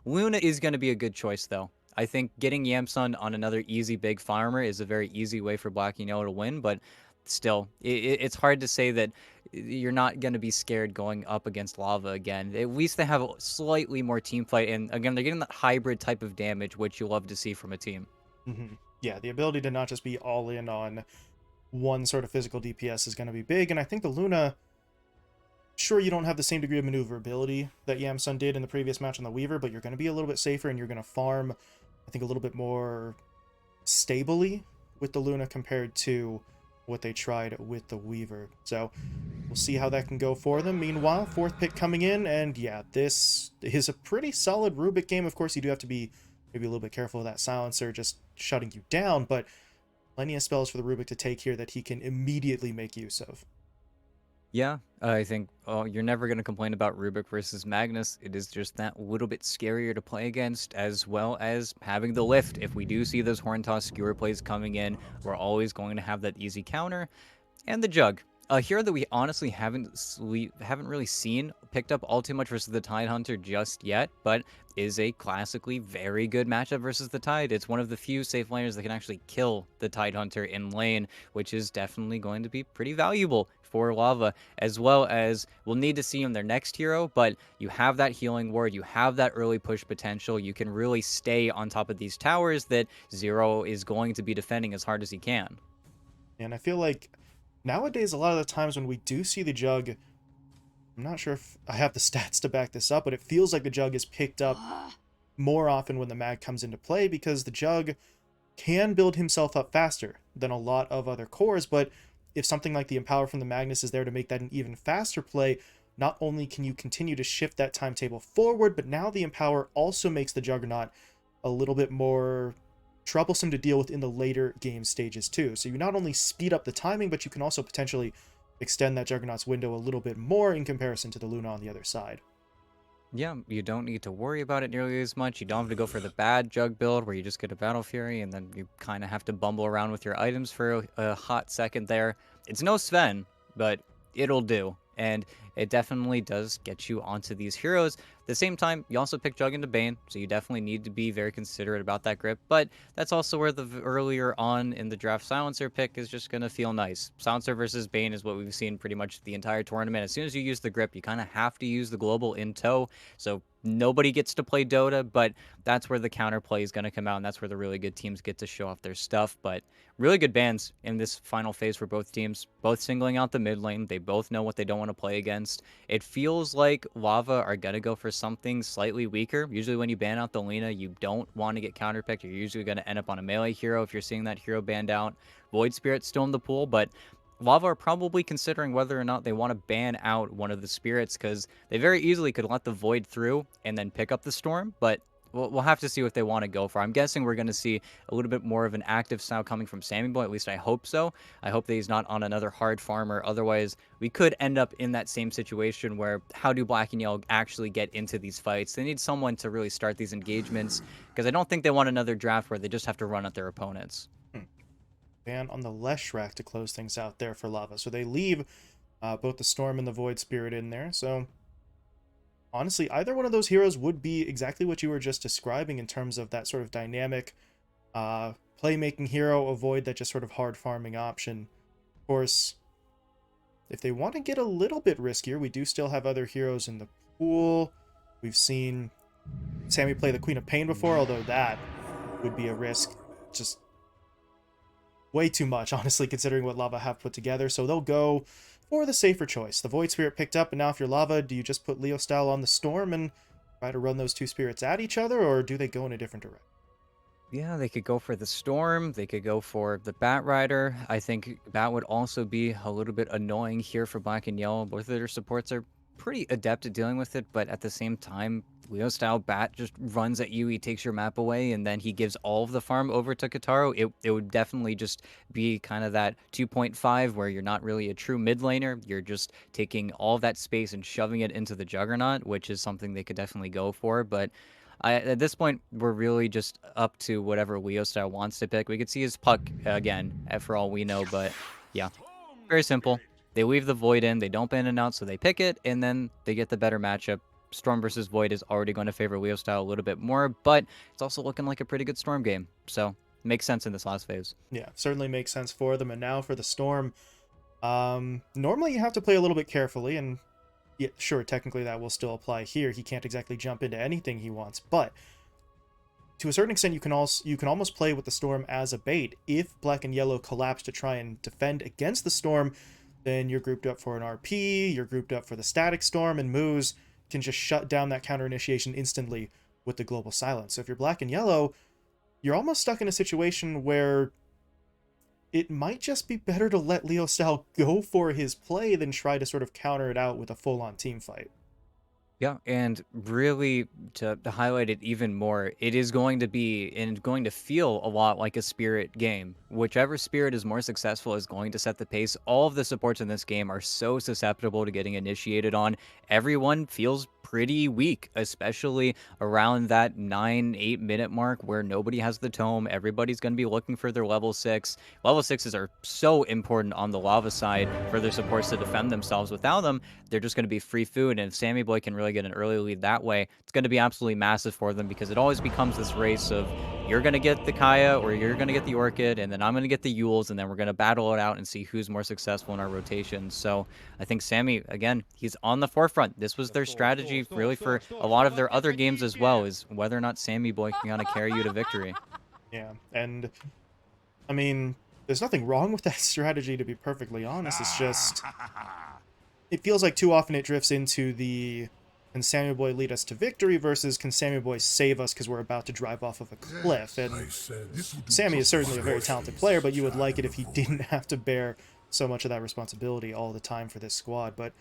Luna is going to be a good choice, though. I think getting Yamsun on another easy big farmer is a very easy way for Black and Yellow to win, but still, it's hard to say that you're not going to be scared going up against Lava again. At least they have a slightly more team fight, and again, they're getting that hybrid type of damage, which you love to see from a team. Yeah, the ability to not just be all in on one sort of physical DPS is going to be big, and I think the Luna, sure, you don't have the same degree of maneuverability that Yamsun did in the previous match on the Weaver, but you're going to be a little bit safer and you're going to farm, I think, a little bit more stably with the Luna compared to what they tried with the Weaver. So we'll see how that can go for them. Meanwhile, fourth pick coming in, and yeah, this is a pretty solid Rubik game. Of course, you do have to be maybe a little bit careful of that silencer just shutting you down, but plenty of spells for the Rubik to take here that he can immediately make use of. Yeah, I think you're never going to complain about Rubik versus Magnus. It is just that little bit scarier to play against, as well as having the lift. If we do see those Horn Toss skewer plays coming in, we're always going to have that easy counter. And the Jug. A hero that we honestly haven't really seen picked up all too much versus the Tide Hunter just yet, but is a classically very good matchup versus the Tide. It's one of the few safe laners that can actually kill the Tide Hunter in lane, which is definitely going to be pretty valuable for Lava, as well as we'll need to see him their next hero, but you have that healing ward, you have that early push potential, you can really stay on top of these towers that Zero is going to be defending as hard as he can. And I feel like nowadays, a lot of the times when we do see the Jug, I'm not sure if I have the stats to back this up, but it feels like the Jug is picked up more often when the mag comes into play because the Jug can build himself up faster than a lot of other cores, but if something like the Empower from the Magnus is there to make that an even faster play, not only can you continue to shift that timetable forward, but now the Empower also makes the Juggernaut a little bit more troublesome to deal with in the later game stages too. So you not only speed up the timing, but you can also potentially extend that Juggernaut's window a little bit more in comparison to the Luna on the other side. Yeah, you don't need to worry about it nearly as much. You don't have to go for the bad Jug build where you just get a Battle Fury and then you kind of have to bumble around with your items for a hot second there. It's no Sven, but it'll do. And it definitely does get you onto these heroes. At the same time, you also pick Jug into Bane, so you definitely need to be very considerate about that grip. But that's also where the earlier on in the draft Silencer pick is just going to feel nice. Silencer versus Bane is what we've seen pretty much the entire tournament. As soon as you use the grip, you kind of have to use the global in tow. So nobody gets to play Dota, but that's where the counterplay is going to come out, and that's where the really good teams get to show off their stuff. But really good bans in this final phase for both teams, both singling out the mid lane. They both know what they don't want to play against. It feels like Lava are going to go for something slightly weaker. Usually when you ban out the Lina, you don't want to get counterpicked. You're usually going to end up on a melee hero if you're seeing that hero banned out. Void Spirit's still in the pool, but Lava are probably considering whether or not they want to ban out one of the spirits because they very easily could let the Void through and then pick up the Storm, but we'll have to see what they want to go for. I'm guessing we're going to see a little bit more of an active style coming from Sammy Boy. At least I hope so. I hope that he's not on another hard farmer. Otherwise, we could end up in that same situation where how do Black and Yellow actually get into these fights? They need someone to really start these engagements because I don't think they want another draft where they just have to run at their opponents. Hmm. Ban on the Leshrac to close things out there for Lava. So they leave both the Storm and the Void Spirit in there. So honestly, either one of those heroes would be exactly what you were just describing in terms of that sort of dynamic playmaking hero, avoid that just sort of hard farming option. Of course, if they want to get a little bit riskier, we do still have other heroes in the pool. We've seen Sammy play the Queen of Pain before, although that would be a risk. Just way too much, honestly, considering what Lava have put together. So they'll go for the safer choice. The Void Spirit picked up, and now if you're Lava, do you just put Leo style on the Storm and try to run those two spirits at each other, or do they go in a different direction? Yeah, they could go for the Storm. They could go for the Bat Rider. I think that would also be a little bit annoying here for Black and Yellow. Both of their supports are pretty adept at dealing with it, but at the same time, Leo style Bat just runs at you. He takes your map away, and then he gives all of the farm over to Kataro. It would definitely just be kind of that 2.5 where you're not really a true mid laner. You're just taking all that space and shoving it into the Juggernaut, which is something they could definitely go for, but at this point, we're really just up to whatever Leo style wants to pick. We could see his puck again, for all we know, but yeah, very simple. They leave the void in, they don't ban it out, so they pick it, and then they get the better matchup. Storm versus Void is already going to favor Leo style a little bit more, but it's also looking like a pretty good Storm game. So, makes sense in this last phase. Yeah, certainly makes sense for them. And now for the Storm, normally you have to play a little bit carefully, and yeah, sure, technically that will still apply here. He can't exactly jump into anything he wants, but to a certain extent, you can almost play with the Storm as a bait. If Black and Yellow collapse to try and defend against the Storm, then you're grouped up for an RP, you're grouped up for the Static Storm, and Moose can just shut down that counter initiation instantly with the Global Silence. So if you're Black and Yellow, you're almost stuck in a situation where it might just be better to let Leo Style go for his play than try to sort of counter it out with a full-on team fight. Yeah, and really to highlight it even more, it is going to be and going to feel a lot like a spirit game. Whichever spirit is more successful is going to set the pace. All of the supports in this game are so susceptible to getting initiated on. Everyone feels pretty weak, especially around that 9-8 minute mark where nobody has the tome. Everybody's going to be looking for their level 6. Level 6s are so important on the lava side for their supports to defend themselves. Without them, they're just going to be free food. And if Sammy Boy can really get an early lead that way, it's going to be absolutely massive for them because it always becomes this race of you're going to get the Kaya or you're going to get the Orchid, and then I'm going to get the Yules, and then we're going to battle it out and see who's more successful in our rotations. So I think Sammy, again, he's on the forefront. This was their strategy really for a lot of their other games as well, is whether or not Sammy Boy can kind of carry you to victory. Yeah, and I mean, there's nothing wrong with that strategy, to be perfectly honest. It's just, it feels like too often it drifts into the can Sammy Boy lead us to victory versus can Sammy Boy save us because we're about to drive off of a cliff. And Sammy is certainly a very talented player, but you would like it if he didn't have to bear so much of that responsibility all the time for this squad. But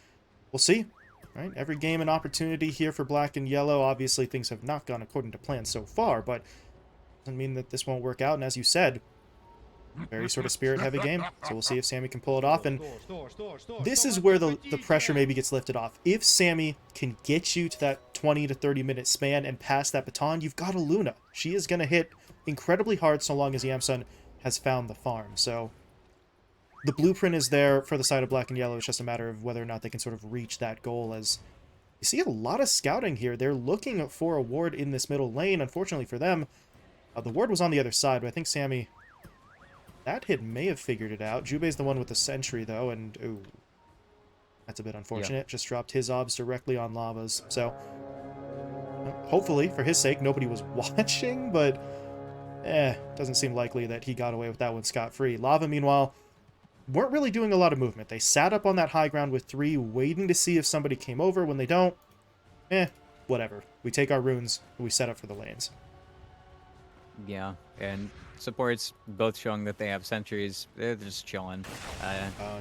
we'll see, right? Every game an opportunity here for Black and Yellow. Obviously, things have not gone according to plan so far, but doesn't mean that this won't work out. And as you said, very sort of spirit-heavy game, so we'll see if Sammy can pull it off. And this is where the pressure maybe gets lifted off. If Sammy can get you to that 20 to 30-minute span and pass that baton, you've got a Luna. She is going to hit incredibly hard so long as Yamsun has found the farm. So the blueprint is there for the side of Black and Yellow. It's just a matter of whether or not they can sort of reach that goal. As you see a lot of scouting here. They're looking for a ward in this middle lane. Unfortunately for them, the ward was on the other side, but I think Sammy... that hit may have figured it out. Jubei's the one with the sentry, though, and ooh, that's a bit unfortunate. Yeah. Just dropped his obs directly on Lava's. So, hopefully, for his sake, nobody was watching, but doesn't seem likely that he got away with that one scot-free. Lava, meanwhile, weren't really doing a lot of movement. They sat up on that high ground with 3, waiting to see if somebody came over. When they don't, whatever. We take our runes, and we set up for the lanes. Yeah, and supports both showing that they have sentries. They're just chilling.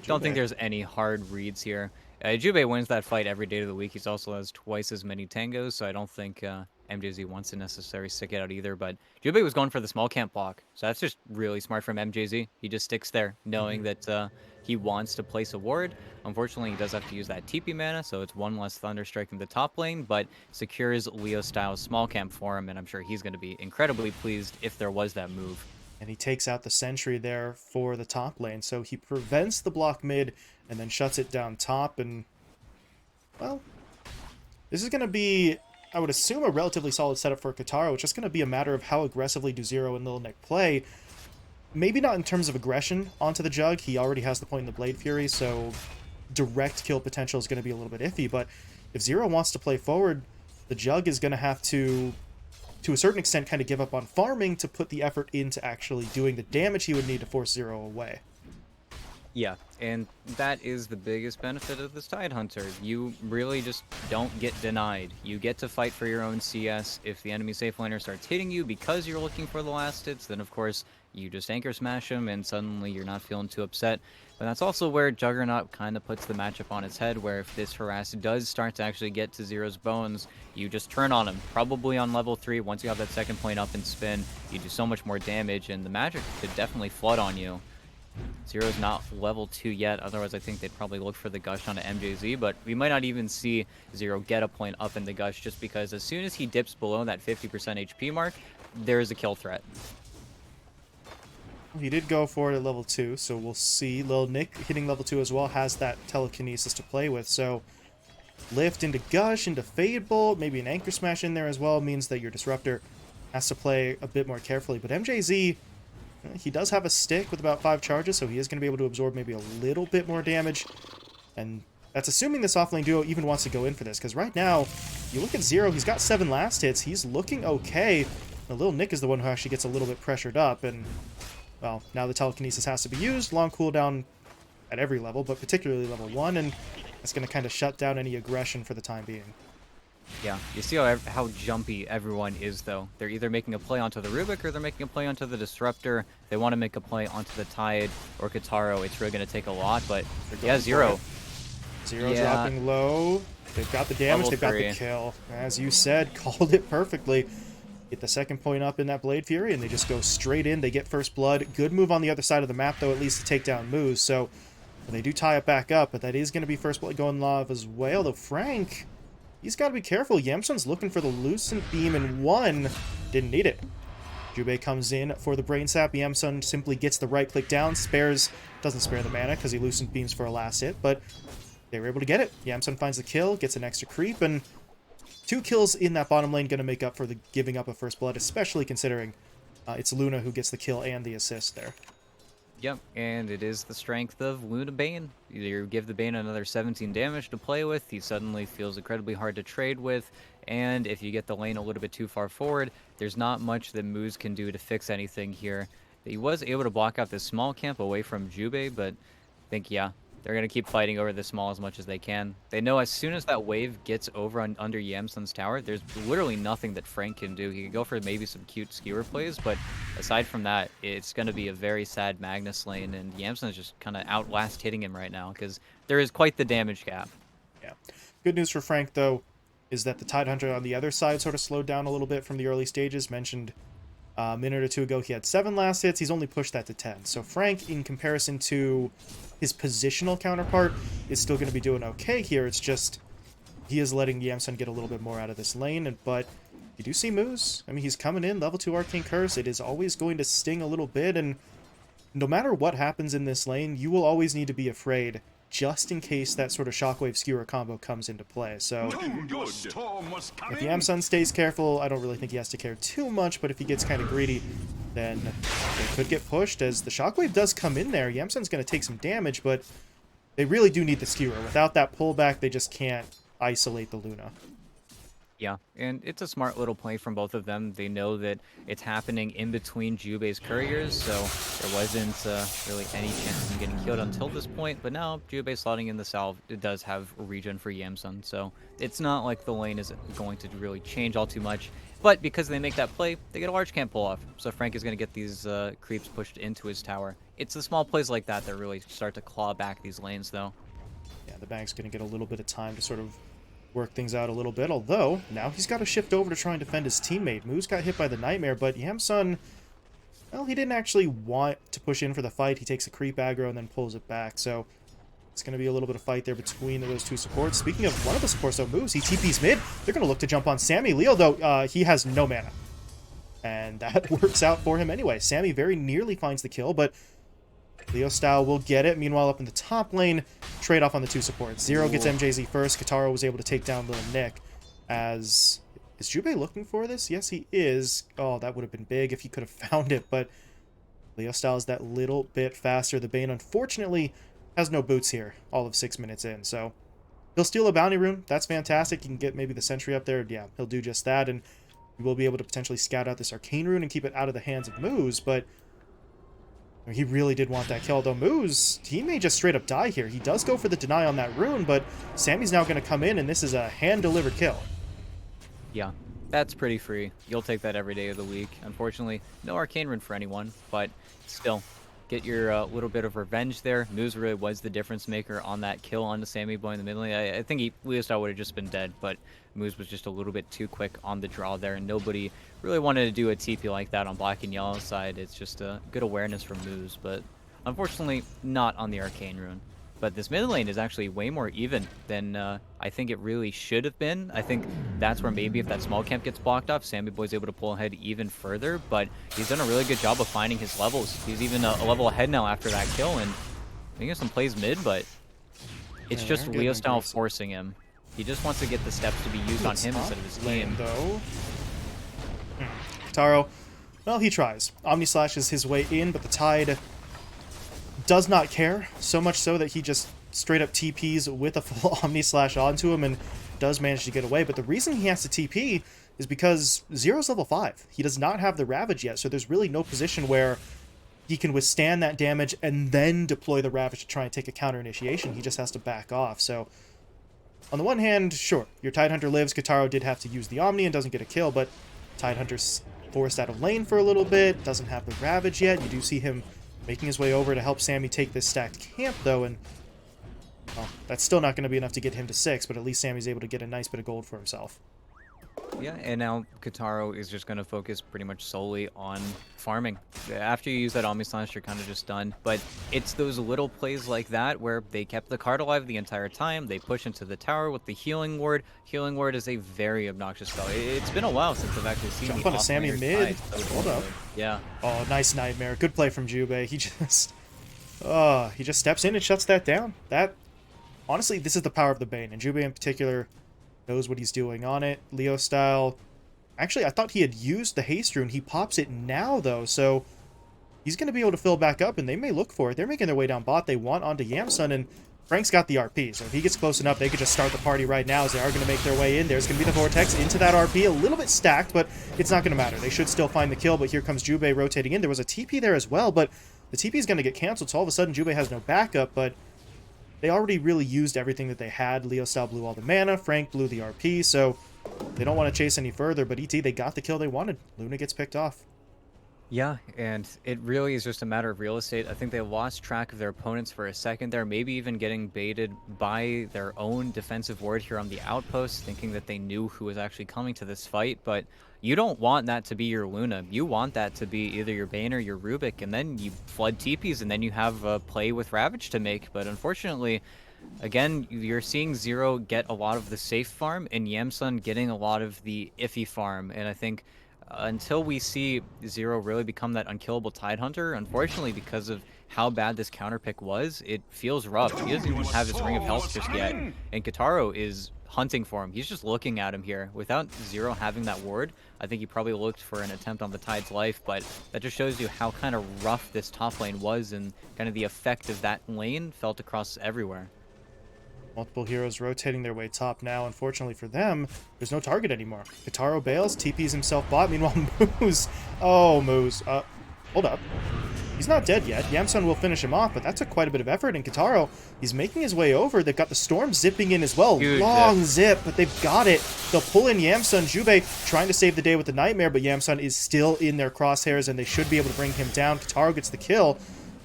Don't think there's any hard reads here. Jubei wins that fight every day of the week. He also has twice as many tangos, so I don't think MJZ wants to necessarily stick it out either. But Jubei was going for the small camp block, so that's just really smart from MJZ. He just sticks there, knowing that he wants to place a ward. Unfortunately, he does have to use that TP mana, so it's one less Thunder striking the top lane, but secures Leo-style small camp for him, and I'm sure he's going to be incredibly pleased if there was that move. And he takes out the sentry there for the top lane, so he prevents the block mid and then shuts it down top. And, well, this is going to be, I would assume, a relatively solid setup for Katara. It's just going to be a matter of how aggressively do Zero and Lil Nick play. Maybe not in terms of aggression onto the Jug. He already has the point in the Blade Fury, so direct kill potential is going to be a little bit iffy. But if Zero wants to play forward, the Jug is going to have to a certain extent, kind of give up on farming to put the effort into actually doing the damage he would need to force Zero away. Yeah, and that is the biggest benefit of this Tide Hunter. You really just don't get denied. You get to fight for your own CS. If the enemy safe laner starts hitting you because you're looking for the last hits, then of course you just anchor smash him and suddenly you're not feeling too upset. But that's also where Juggernaut kind of puts the matchup on its head, where if this harass does start to actually get to Zero's bones, you just turn on him, probably on level 3. Once you have that second point up and spin, you do so much more damage, and the magic could definitely flood on you. Zero's not level 2 yet, otherwise I think they'd probably look for the Gush onto MJZ, but we might not even see Zero get a point up in the Gush, just because as soon as he dips below that 50% HP mark, there is a kill threat. He did go for it at level 2, so we'll see. Lil Nick hitting level 2 as well has that telekinesis to play with, so lift into Gush, into Fade Bolt, maybe an Anchor Smash in there as well, means that your Disruptor has to play a bit more carefully. But MJZ, he does have a stick with about 5 charges, so he is going to be able to absorb maybe a little bit more damage. And that's assuming this offlane duo even wants to go in for this, because right now, you look at Zero, he's got 7 last hits, he's looking okay. The Little Nick is the one who actually gets a little bit pressured up, and, well, now the telekinesis has to be used. Long cooldown at every level, but particularly level 1, and that's going to kind of shut down any aggression for the time being. Yeah, you see how jumpy everyone is, though. They're either making a play onto the Rubik or they're making a play onto the Disruptor. They want to make a play onto the Tide or Kataro. It's really going to take a lot, but yeah, Zero. Zero dropping low. They've got the damage, they've got the kill. As you said, called it perfectly. Get the second point up in that Blade Fury, and they just go straight in. They get first blood. Good move on the other side of the map, though, at least to take down Moose. So they do tie it back up, but that is going to be first blood going live as well. Though Frank, he's got to be careful. Yamsun's looking for the Lucent Beam in 1. Didn't need it. Jubei comes in for the Brain Sap. Yamsun simply gets the right click down. Doesn't spare the mana because he Lucent Beams for a last hit, but they were able to get it. Yamsun finds the kill, gets an extra creep, and 2 kills in that bottom lane going to make up for the giving up of first blood, especially considering it's Luna who gets the kill and the assist there. Yep, and it is the strength of Luna Bane. You give the Bane another 17 damage to play with, he suddenly feels incredibly hard to trade with, and if you get the lane a little bit too far forward, there's not much that Moose can do to fix anything here. He was able to block out this small camp away from Jubei, but I think, yeah, they're going to keep fighting over the small as much as they can. They know as soon as that wave gets over under Yamsun's tower, there's literally nothing that Frank can do. He can go for maybe some cute skewer plays, but aside from that, it's going to be a very sad Magnus lane, and Yamsun is just kind of outlast hitting him right now because there is quite the damage gap. Yeah. Good news for Frank, though, is that the Tidehunter on the other side sort of slowed down a little bit from the early stages. Mentioned a minute or two ago he had 7 last hits. He's only pushed that to 10. So Frank, in comparison to his positional counterpart, is still going to be doing okay here. It's just he is letting Yamsun get a little bit more out of this lane. But you do see Moose. I mean, he's coming in, level 2 Arcane Curse. It is always going to sting a little bit, and no matter what happens in this lane, you will always need to be afraid just in case that sort of Shockwave Skewer combo comes into play. So if Yamsun stays careful, I don't really think he has to care too much, but if he gets kind of greedy, then they could get pushed, as the Shockwave does come in there. Yamsun's going to take some damage, but they really do need the Skewer. Without that pullback, they just can't isolate the Luna. Yeah, and it's a smart little play from both of them. They know that it's happening in between Jubei's couriers, so there wasn't really any chance of him getting killed until this point. But now Jubei slotting in the salve, it does have regen for Yamsun, so it's not like the lane is going to really change all too much. But because they make that play, they get a large camp pull off. So Frank is going to get these creeps pushed into his tower. It's the small plays like that that really start to claw back these lanes, though. Yeah, the bank's going to get a little bit of time to sort of work things out a little bit, although now he's got to shift over to try and defend his teammate. Moose got hit by the Nightmare, but Yamsun, well, he didn't actually want to push in for the fight. He takes a creep aggro and then pulls it back, so it's going to be a little bit of fight there between those two supports. Speaking of one of the supports, though, Moose, he TP's mid. They're going to look to jump on Sammy. Leo, though, he has no mana, and that works out for him anyway. Sammy very nearly finds the kill, but Leo Style will get it. Meanwhile, up in the top lane, trade off on the two supports. Zero gets MJZ first. Kataro was able to take down Little Nick. Is Jubei looking for this? Yes, he is. Oh, that would have been big if he could have found it, but Leo Style is that little bit faster. The Bane, unfortunately, has no boots here all of 6 minutes in, so he'll steal a bounty rune. That's fantastic. He can get maybe the sentry up there. Yeah, he'll do just that, and we will be able to potentially scout out this arcane rune and keep it out of the hands of Moose, but I mean, he really did want that kill, though Moose, he may just straight up die here. He does go for the deny on that rune, but Sammy's now going to come in, and this is a hand-delivered kill. Yeah, that's pretty free. You'll take that every day of the week. Unfortunately, no arcane rune for anyone, but still, get your little bit of revenge there. Moose really was the difference maker on that kill onto Sammy Boy in the mid lane. I think Leo Style would have just been dead, but Moose was just a little bit too quick on the draw there, and nobody really wanted to do a TP like that on black and yellow side. It's just a good awareness from Moose, but unfortunately not on the arcane rune. But this mid lane is actually way more even than I think it really should have been. I think that's where maybe if that small camp gets blocked off, Sammy Boy's able to pull ahead even further, but he's done a really good job of finding his levels. He's even a level ahead now after that kill, and I think he has some plays mid, but it's just Leo Style forcing him. He just wants to get the steps to be used on It's him not instead of his lane, team. though. Kitaro, well, he tries. Omni Slashes his way in, but the Tide does not care. So much so that he just straight up TPs with a full Omni Slash onto him and does manage to get away. But the reason he has to TP is because Zero's level 5. He does not have the Ravage yet, so there's really no position where he can withstand that damage and then deploy the Ravage to try and take a counter initiation. He just has to back off. So on the one hand, sure, your Tidehunter lives. Kitaro did have to use the Omni and doesn't get a kill, but Tidehunter's forced out of lane for a little bit, doesn't have the Ravage yet. You do see him making his way over to help Sammy take this stacked camp, though, and well, that's still not going to be enough to get him to 6, but at least Sammy's able to get a nice bit of gold for himself. Yeah, and now Kitaro is just going to focus pretty much solely on farming. After you use that Omni Slash, you're kind of just done. But it's those little plays like that where they kept the card alive the entire time. They push into the tower with the Healing Ward. Healing Ward is a very obnoxious spell. It's been a while since I've actually seen Jump the on a Sammy mid. Hold up. Yeah. Oh, nice Nightmare. Good play from Jubei. He just steps in and shuts that down. That, honestly, this is the power of the Bane, and Jubei in particular knows what he's doing on it. Leo style. Actually, I thought he had used the haste rune. He pops it now, though, so he's going to be able to fill back up, and they may look for it. They're making their way down bot. They want onto Yamsun, and Frank's got the RP, so if he gets close enough, they could just start the party right now as they are going to make their way in. There's going to be the Vortex into that RP. A little bit stacked, but it's not going to matter. They should still find the kill, but here comes Jubei rotating in. There was a TP there as well, but the TP is going to get canceled, so all of a sudden Jubei has no backup, but they already really used everything that they had. Leo style blew all the mana. Frank blew the RP, so they don't want to chase any further, but ET, they got the kill they wanted. Luna gets picked off. Yeah, and it really is just a matter of real estate. I think they lost track of their opponents for a second there, maybe even getting baited by their own defensive ward here on the outpost, thinking that they knew who was actually coming to this fight, but you don't want that to be your Luna. You want that to be either your Bane or your Rubik, and then you flood TPs, and then you have a play with Ravage to make, but unfortunately, again, you're seeing Zero get a lot of the safe farm, and Yamsun getting a lot of the iffy farm, and I think until we see Zero really become that unkillable Tidehunter, unfortunately, because of how bad this counter pick was, it feels rough. He doesn't even have his Ring of Health just yet, and Kitaro is hunting for him. He's just looking at him here. Without Zero having that ward, I think he probably looked for an attempt on the Tide's life, but that just shows you how kind of rough this top lane was, and kind of the effect of that lane felt across everywhere. Multiple heroes rotating their way top now. Unfortunately for them, there's no target anymore. Kitaro bails, TPs himself bot. Meanwhile, Moose. Oh, Moose. Hold up. He's not dead yet. Yamsun will finish him off, but that took quite a bit of effort. And Kitaro, he's making his way over. They've got the Storm zipping in as well. Huge Long zip, but they've got it. They'll pull in Yamsun. Jubei trying to save the day with the Nightmare, but Yamsun is still in their crosshairs, and they should be able to bring him down. Kitaro gets the kill.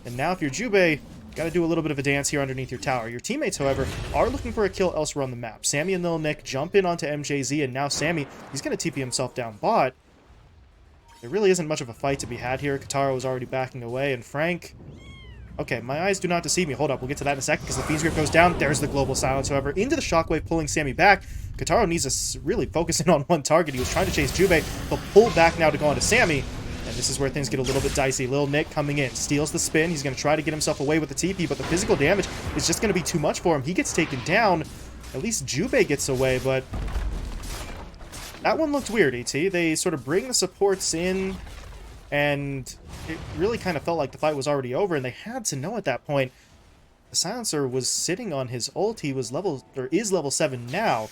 And now if you're Jubei, got to do a little bit of a dance here underneath your tower. Your teammates, however, are looking for a kill elsewhere on the map. Sammy and Lil Nick jump in onto MJZ, and now Sammy, he's going to TP himself down bot. There really isn't much of a fight to be had here. Kitaro is already backing away, and Frank... Okay, my eyes do not deceive me. Hold up, we'll get to that in a second, because the Fiend's Grip goes down. There's the Global Silence, however, into the Shockwave, pulling Sammy back. Kitaro needs to really focus in on one target. He was trying to chase Jubei, but pulled back now to go onto Sammy. And this is where things get a little bit dicey. Lil Nick coming in, steals the spin. He's going to try to get himself away with the TP, but the physical damage is just going to be too much for him. He gets taken down. At least Jubei gets away, but that one looked weird, ET. They sort of bring the supports in, and it really kind of felt like the fight was already over, and they had to know at that point. The Silencer was sitting on his ult. He was is level 7 now.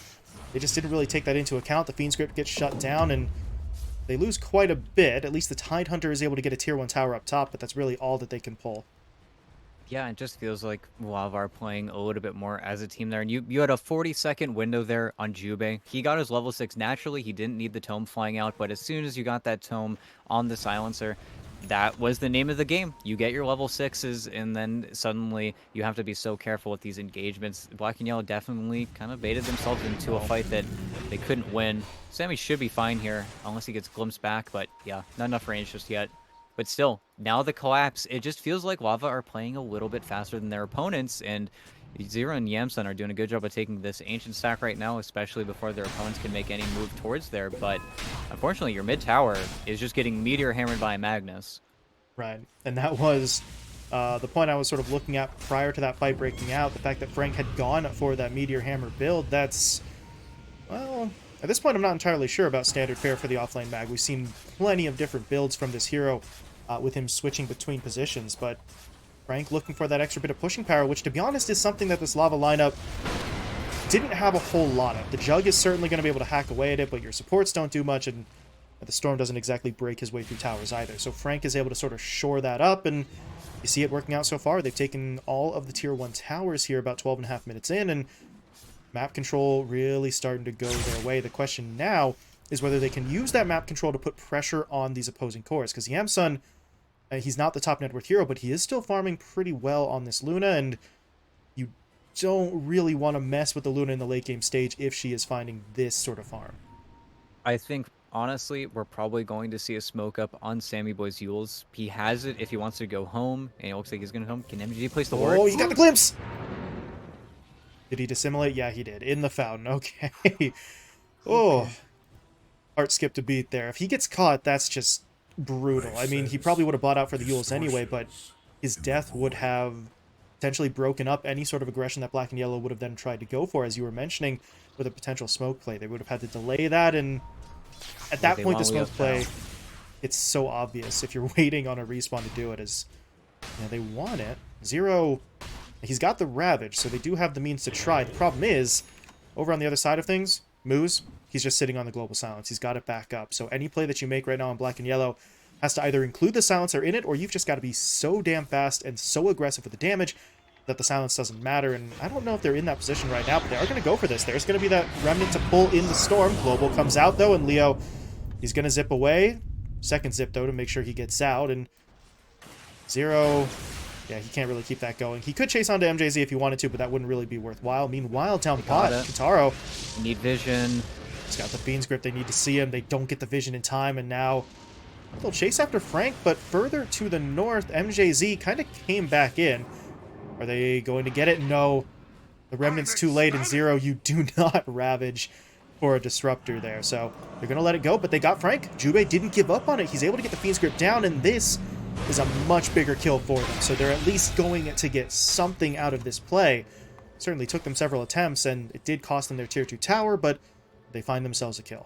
They just didn't really take that into account. The Fiend's Grip gets shut down, and they lose quite a bit. At least the Tidehunter is able to get a tier 1 tower up top, but that's really all that they can pull. Yeah, it just feels like Lava are playing a little bit more as a team there. And you had a 40-second window there on Jubei. He got his level 6 naturally. He didn't need the tome flying out, but as soon as you got that tome on the Silencer, that was the name of the game. You get your level 6s, and then suddenly you have to be so careful with these engagements. Black and Yellow definitely kind of baited themselves into a fight that they couldn't win. Sammy should be fine here, unless he gets glimpsed back, but yeah, not enough range just yet. But still, now the collapse, it just feels like Lava are playing a little bit faster than their opponents, and Zero and Yamsun are doing a good job of taking this Ancient stack right now, especially before their opponents can make any move towards there. But unfortunately, your mid tower is just getting meteor hammered by Magnus. Right, and that was the point I was sort of looking at prior to that fight breaking out. The fact that Frank had gone for that Meteor Hammer build, that's Well, at this point, I'm not entirely sure about standard fare for the offlane mag. We've seen plenty of different builds from this hero with him switching between positions, but Frank looking for that extra bit of pushing power, which, to be honest, is something that this lava lineup didn't have a whole lot of. The Jug is certainly going to be able to hack away at it, but your supports don't do much, and the Storm doesn't exactly break his way through towers either. So Frank is able to sort of shore that up, and you see it working out so far. They've taken all of the tier 1 towers here about 12.5 minutes in, and map control really starting to go their way. The question now is whether they can use that map control to put pressure on these opposing cores, because Yamsun, he's not the top net worth hero, but he is still farming pretty well on this Luna, and you don't really want to mess with the Luna in the late game stage if she is finding this sort of farm. I think, honestly, we're probably going to see a smoke up on Sammy Boy's Yules. He has it if he wants to go home, and it looks like he's going to home. Can MG place the ward? Oh, you got the glimpse! Did he dissimulate? Yeah, he did. In the fountain. Okay. Oh. Heart skipped a beat there. If he gets caught, that's just brutal. I mean, he probably would have bought out for the Yules anyway, but his death would have potentially broken up any sort of aggression that Black and Yellow would have then tried to go for, as you were mentioning, with a potential smoke play. They would have had to delay that, and at that point, the smoke play, it's so obvious if you're waiting on a respawn to do it, as you know, they want it. Zero, he's got the Ravage, so they do have the means to try. The problem is, over on the other side of things, Moose, he's just sitting on the Global Silence. He's got it back up. So any play that you make right now on Black and Yellow has to either include the Silencer in it, or you've just got to be so damn fast and so aggressive with the damage that the Silence doesn't matter. And I don't know if they're in that position right now, but they are going to go for this. There's going to be that Remnant to pull in the Storm. Global comes out, though, and Leo, he's going to zip away. Second zip, though, to make sure he gets out. And Zero, yeah, he can't really keep that going. He could chase onto MJZ if he wanted to, but that wouldn't really be worthwhile. Meanwhile, down bot, Kitaro. Need vision. He's got the Fiend's Grip. They need to see him. They don't get the vision in time, and now they'll chase after Frank, but further to the north, MJZ kind of came back in. Are they going to get it? No. The Remnant's too late, and Zero, you do not Ravage for a Disruptor there. So they're going to let it go, but they got Frank. Jubei didn't give up on it. He's able to get the Fiend's Grip down, and this is a much bigger kill for them. So they're at least going to get something out of this play. Certainly took them several attempts, and it did cost them their tier 2 tower, but they find themselves a kill.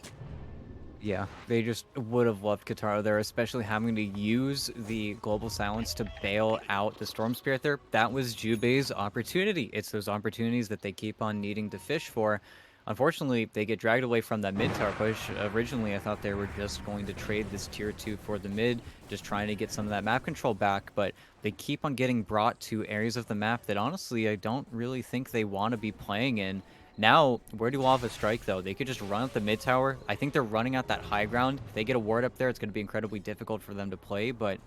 Yeah, they just would have loved Kitaro there, especially having to use the Global Silence to bail out the Storm Spirit there. That was Jubei's opportunity. It's those opportunities that they keep on needing to fish for. Unfortunately, they get dragged away from that mid tower push. Originally, I thought they were just going to trade this tier 2 for the mid, just trying to get some of that map control back, but they keep on getting brought to areas of the map that honestly I don't really think they want to be playing in. Now, where do Lava strike, though? They could just run up the mid tower. I think they're running out that high ground. If they get a ward up there, it's going to be incredibly difficult for them to play, but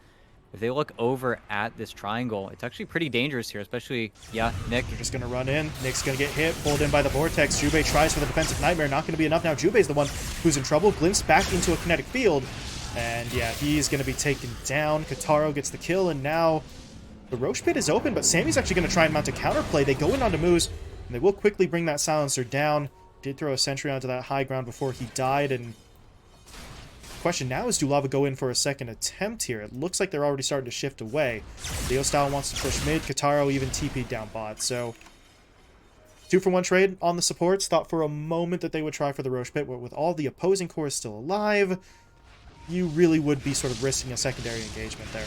if they look over at this triangle, it's actually pretty dangerous here, especially, yeah, Nick. They're just going to run in. Nick's going to get hit, pulled in by the Vortex. Jubei tries for the defensive Nightmare. Not going to be enough now. Jubei's the one who's in trouble. Glimpse back into a kinetic field. And yeah, he's going to be taken down. Kitaro gets the kill, and now the Roche Pit is open, but Sammy's actually going to try and mount a counterplay. They go in onto Moose, and they will quickly bring that Silencer down. Did throw a sentry onto that high ground before he died, and question now is, do Lava go in for a second attempt here? It looks like they're already starting to shift away. Leo Style wants to push mid. Kitaro even TP'd down bot. So 2-for-1 trade on the supports. Thought for a moment that they would try for the Roche Pit, but with all the opposing cores still alive, you really would be sort of risking a secondary engagement there.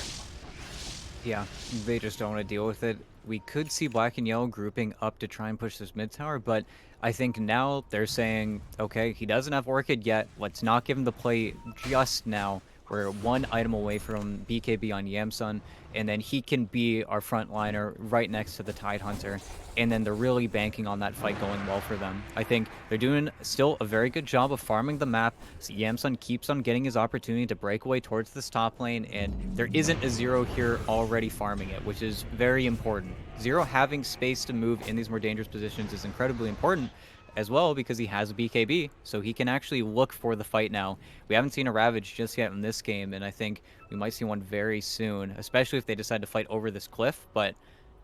Yeah, they just don't want to deal with it. We could see Black and Yellow grouping up to try and push this mid tower, but I think now they're saying, okay, he doesn't have Orchid yet. Let's not give him the play just now. We're one item away from BKB on Yamsun, and then he can be our frontliner right next to the Tide Hunter. And then they're really banking on that fight going well for them. I think they're doing still a very good job of farming the map. So Yamsun keeps on getting his opportunity to break away towards this top lane, and there isn't a Zero here already farming it, which is very important. Zero having space to move in these more dangerous positions is incredibly important as well, because he has a BKB, so he can actually look for the fight now. We haven't seen a Ravage just yet in this game, and I think we might see one very soon, especially if they decide to fight over this cliff. But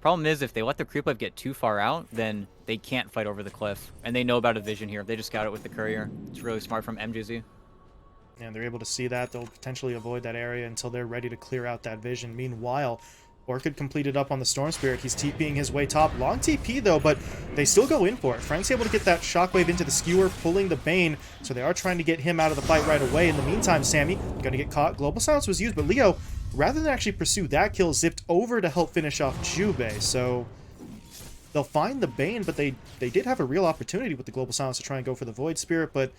problem is, if they let the creep wave get too far out, then they can't fight over the cliff, and they know about a vision here. They just got it with the courier. It's really smart from MJZ. And they're able to see that. They'll potentially avoid that area until they're ready to clear out that vision. Meanwhile, Orchid completed up on the Storm Spirit. He's TPing his way top. Long TP, though, but they still go in for it. Frank's able to get that Shockwave into the Skewer, pulling the Bane, so they are trying to get him out of the fight right away. In the meantime, Sammy going to get caught. Global Silence was used, but Leo, rather than actually pursue that kill, zipped over to help finish off Jubei. So they'll find the Bane, but they did have a real opportunity with the Global Silence to try and go for the Void Spirit, but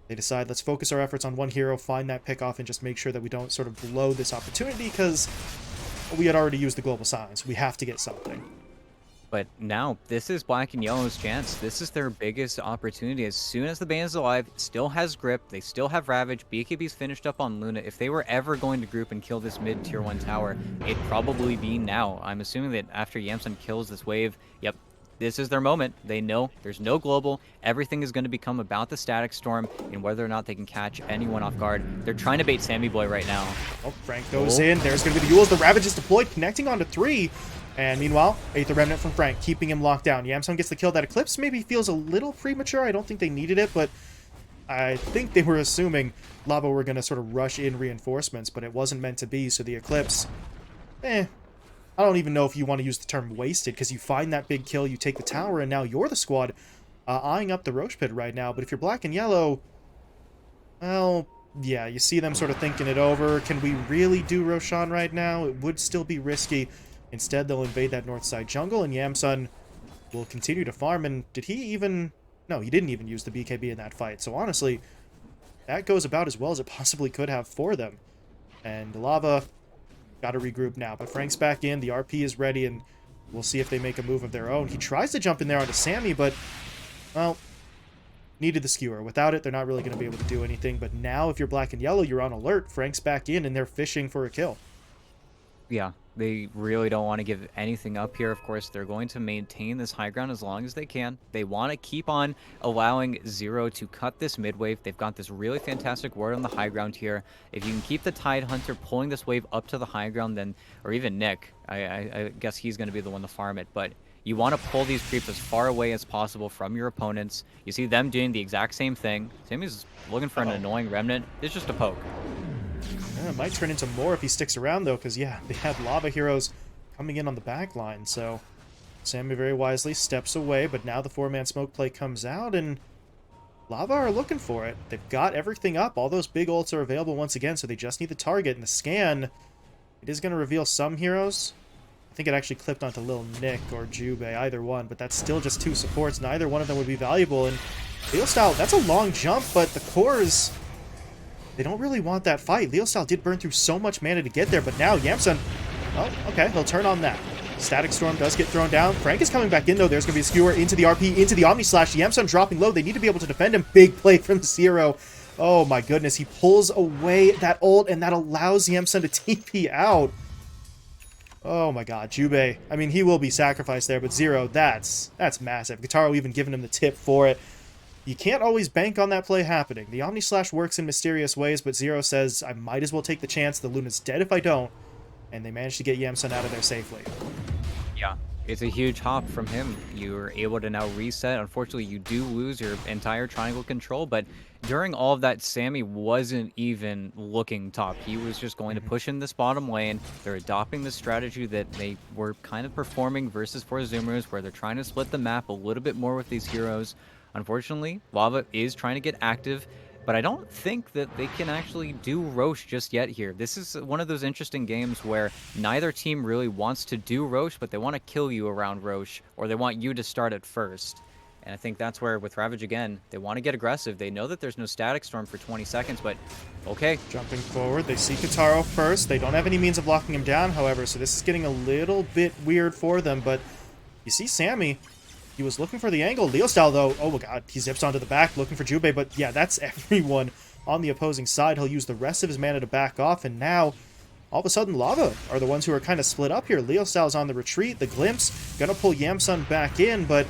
they decide, let's focus our efforts on one hero, find that pick off, and just make sure that we don't sort of blow this opportunity, because we had already used the Global Silence. We have to get something. But now, this is Black and Yellow's chance. This is their biggest opportunity. As soon as the band is alive, still has Grip, they still have Ravage, BKB's finished up on Luna. If they were ever going to group and kill this mid-tier 1 tower, it'd probably be now. I'm assuming that after Yamsun kills this wave, yep, this is their moment. They know there's no global. Everything is going to become about the Static Storm and whether or not they can catch anyone off guard. They're trying to bait Sammy Boy right now. Oh, Frank goes in. There's going to be the Yules. The Ravage is deployed, connecting onto 3. And meanwhile, Aether Remnant from Frank, keeping him locked down. Yamsun gets the kill. That Eclipse maybe feels a little premature. I don't think they needed it, but I think they were assuming Lava were going to sort of rush in reinforcements, but it wasn't meant to be, so the Eclipse, I don't even know if you want to use the term wasted, because you find that big kill, you take the tower, and now you're the squad eyeing up the Roche Pit right now. But if you're Black and Yellow, well, yeah, you see them sort of thinking it over. Can we really do Roshan right now? It would still be risky. Instead, they'll invade that north side jungle, and Yamsun will continue to farm. And did he even... No, he didn't even use the BKB in that fight. So honestly, that goes about as well as it possibly could have for them. And Lava got to regroup now. But Frank's back in, the RP is ready, and we'll see if they make a move of their own. He tries to jump in there onto Sammy, but, well, needed the Skewer. Without it, they're not really going to be able to do anything. But now, if you're Black and Yellow, you're on alert. Frank's back in, and they're fishing for a kill. Yeah, they really don't want to give anything up here. Of course, they're going to maintain this high ground as long as they can. They want to keep on allowing Zero to cut this mid wave. They've got this really fantastic ward on the high ground here. If you can keep the Tide Hunter pulling this wave up to the high ground, then, or even Nick, I guess he's going to be the one to farm it, but you want to pull these creeps as far away as possible from your opponents. You see them doing the exact same thing. Sammy's looking for an annoying remnant. It's just a poke. Yeah, it might turn into more if he sticks around, though, because, yeah, they have Lava heroes coming in on the back line, so Sammy very wisely steps away, but now the 4-man smoke play comes out, and Lava are looking for it. They've got everything up. All those big ults are available once again, so they just need the target, and the scan, it is going to reveal some heroes. I think it actually clipped onto Lil Nick or Jubei, either one, but that's still just 2 supports. Neither one of them would be valuable, and Leo Style, that's a long jump, but the cores... They don't really want that fight. Leo Style did burn through so much mana to get there, but now Yamsun... Oh, okay, they'll turn on that. Static Storm does get thrown down. Frank is coming back in, though. There's going to be a Skewer into the RP, into the Omni Slash. Yamsun dropping low. They need to be able to defend him. Big play from Zero. Oh, my goodness. He pulls away that ult, and that allows Yamsun to TP out. Oh, my God. Jubei. I mean, he will be sacrificed there, but Zero, that's massive. Guitaro even giving him the tip for it. You can't always bank on that play happening. The Omni Slash works in mysterious ways, but Zero says, I might as well take the chance. The Luna's dead if I don't. And they managed to get Yamsun out of there safely. Yeah, it's a huge hop from him. You're able to now reset. Unfortunately, you do lose your entire triangle control, but during all of that, Sammy wasn't even looking top. He was just going to push in this bottom lane. They're adopting the strategy that they were kind of performing versus for Zoomers, where they're trying to split the map a little bit more with these heroes. Unfortunately, Lava is trying to get active, but I don't think that they can actually do Roche just yet here. This is one of those interesting games where neither team really wants to do Roche, but they want to kill you around Roche, or they want you to start it first. And I think that's where, with Ravage again, they want to get aggressive. They know that there's no Static Storm for 20 seconds, but okay. Jumping forward, they see Guitaro first. They don't have any means of locking him down, however, so this is getting a little bit weird for them, but you see Sammy. He was looking for the angle. Leo Style, though, oh my god, he zips onto the back looking for Jubei, but yeah, that's everyone on the opposing side. He'll use the rest of his mana to back off, and now, all of a sudden, Lava are the ones who are kind of split up here. Leo Style's on the retreat. The Glimpse gonna pull Yamsun back in, but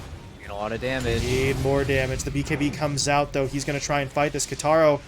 Get a lot of damage. Need more damage. The BKB comes out, though. He's gonna try and fight this Guitaro.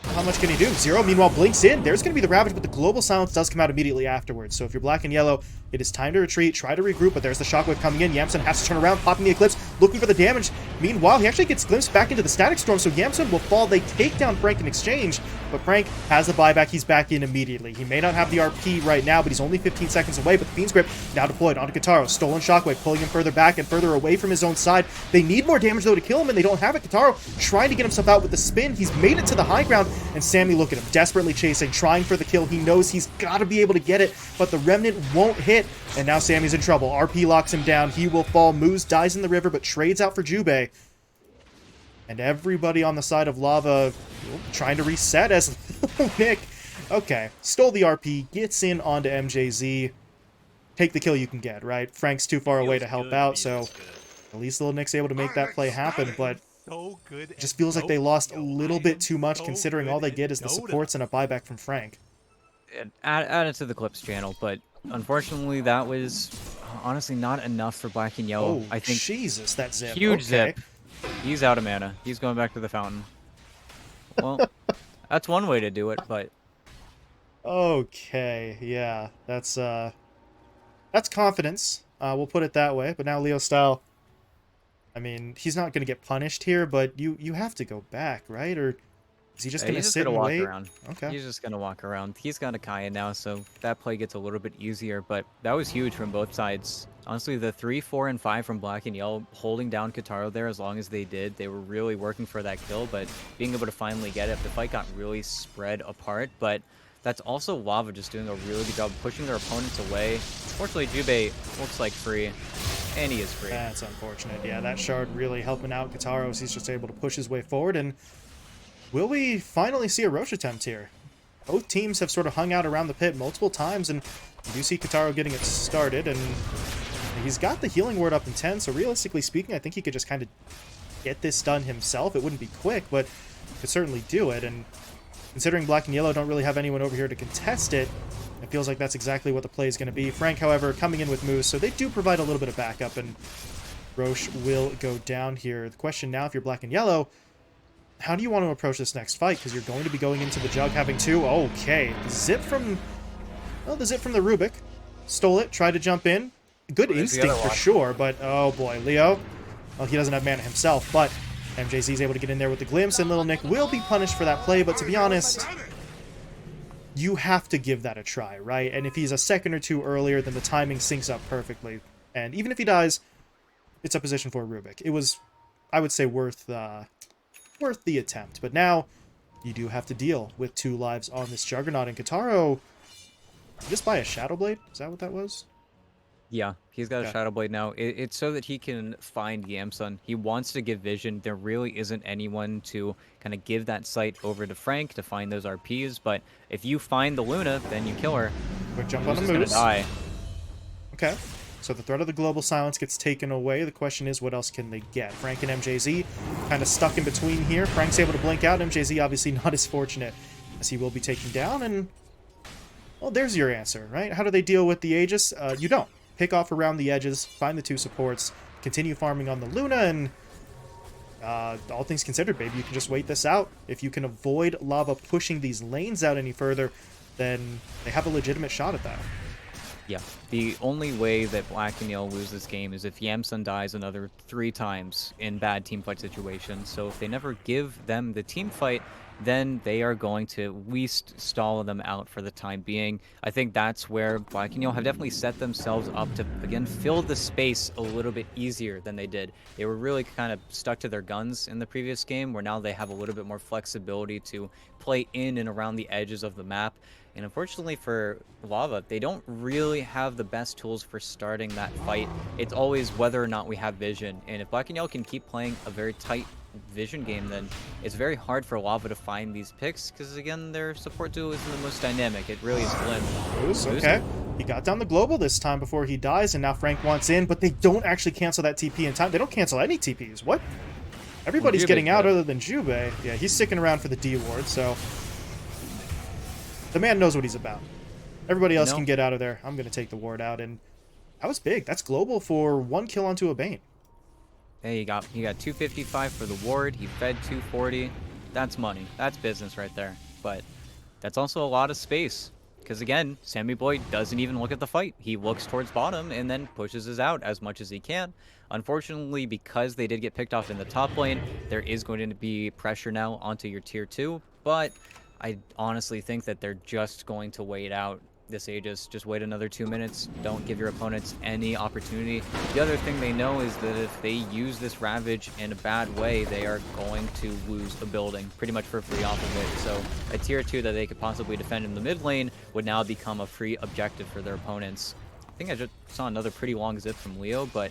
How much can he do? Zero, meanwhile, blinks in. There's going to be the Ravage, but the Global Silence does come out immediately afterwards. So if you're black and yellow, it is time to retreat, try to regroup, but there's the Shockwave coming in. Yamsun has to turn around, popping the Eclipse, looking for the damage. Meanwhile, he actually gets glimpsed back into the Static Storm, so Yamsun will fall. They take down Frank in exchange, but Frank has the buyback. He's back in immediately. He may not have the RP right now, but he's only 15 seconds away, but the Fiend's Grip now deployed onto Kataro. Stolen Shockwave, pulling him further back and further away from his own side. They need more damage, though, to kill him, and they don't have it. Kataro trying to get himself out with the spin. He's made it to the high ground, and Sammy, look at him, desperately chasing, trying for the kill. He knows he's got to be able to get it, but the Remnant won't hit, and now Sammy's in trouble. RP locks him down. He will fall. Moose dies in the river, but trades out for Jubei. And everybody on the side of Lava trying to reset as Nick. Okay, stole the RP, gets in onto MJZ. Take the kill you can get, right? Frank's too far away to help out, so at least Little Nick's able to make that play happen, but it just feels like they lost a little bit too much considering all they get is the supports and a buyback from Frank. Add it to the Clips channel, but unfortunately that was honestly not enough for black and yellow. Oh, I think Jesus, that zip. huge Okay. zip. He's out of mana. He's going back to the fountain. Well, that's one way to do it, but Okay, yeah, that's confidence. We'll put it that way. But now Leo Style, I mean, he's not going to get punished here, but you have to go back, right? Or is he just going to sit and wait? around. Okay. He's just gonna walk around. He's got a Kaya now, so that play gets a little bit easier. But that was huge from both sides. Honestly, the 3, 4, and 5 from black and yellow holding down Kataro there as long as they did. They were really working for that kill, but being able to finally get it, the fight got really spread apart. But that's also Lava just doing a really good job pushing their opponents away. Fortunately, Jubei looks like free, and he is free. That's unfortunate. Yeah, that shard really helping out Kataro as he's just able to push his way forward. And will we finally see a Roche attempt here? Both teams have sort of hung out around the pit multiple times, and you do see Kataro getting it started, and he's got the healing ward up in 10, so realistically speaking, I think he could just kind of get this done himself. It wouldn't be quick, but could certainly do it, and considering black and yellow don't really have anyone over here to contest it, it feels like that's exactly what the play is going to be. Frank, however, coming in with Moose, so they do provide a little bit of backup, and Roche will go down here. The question now, if you're black and yellow, how do you want to approach this next fight? Because you're going to be going into the jug having 2. Okay, the zip from the Rubik. Stole it, tried to jump in. Good instinct for sure, but oh boy, Leo. Well, he doesn't have mana himself, but MJZ's able to get in there with the glimpse, and Little Nick will be punished for that play, but to be honest, you have to give that a try, right? And if he's a second or two earlier, then the timing syncs up perfectly. And even if he dies, it's a position for Rubik. It was, I would say, worth the attempt. But now, you do have to deal with 2 lives on this Juggernaut, and Kataro, just buy a Shadow Blade? Is that what that was? Yeah, he's got a Shadow Blade now. It's so that he can find Yamsun. He wants to give vision. There really isn't anyone to kind of give that sight over to Frank to find those RPs, but if you find the Luna, then you kill her. Quick jump on the Moose. Die. Okay, so the threat of the Global Silence gets taken away. The question is, what else can they get? Frank and MJZ kind of stuck in between here. Frank's able to blink out. MJZ obviously not as fortunate as he will be taken down, and well, there's your answer, right? How do they deal with the Aegis? You don't. Pick off around the edges, find the 2 supports, continue farming on the Luna, and all things considered, baby, you can just wait this out. If you can avoid Lava pushing these lanes out any further, then they have a legitimate shot at that. Yeah, the only way that black and yellow lose this game is if Yamsun dies another 3 times in bad teamfight situations. So if they never give them the team fight, then they are going to at least stall them out for the time being. I think that's where black and yellow have definitely set themselves up to, again, fill the space a little bit easier than they did. They were really kind of stuck to their guns in the previous game, where now they have a little bit more flexibility to play in and around the edges of the map. And unfortunately for Lava, they don't really have the best tools for starting that fight. It's always whether or not we have vision. And if black and yellow can keep playing a very tight vision game, then it's very hard for Lava to find these picks, because again, their support duo isn't the most dynamic. It really is Glim. Okay, he got down the global this time before he dies, and now Frank wants in, but they don't actually cancel that TP in time. They don't cancel any TPs. What? Everybody's getting out other than Jubei. Yeah, he's sticking around for the D ward, so the man knows what he's about. Everybody else can get out of there. I'm going to take the ward out, and that was big. That's global for 1 kill onto a Bane. Hey, he got 255 for the ward. He fed 240. That's money. That's business right there. But that's also a lot of space. Because again, Sammy Boy doesn't even look at the fight. He looks towards bottom and then pushes his out as much as he can. Unfortunately, because they did get picked off in the top lane, there is going to be pressure now onto your tier 2. But I honestly think that they're just going to wait out this Aegis. Just wait another 2 minutes. Don't give your opponents any opportunity. The other thing they know is that if they use this Ravage in a bad way, they are going to lose a building pretty much for free off of it. So a tier 2 that they could possibly defend in the mid lane would now become a free objective for their opponents. I think I just saw another pretty long zip from Leo, but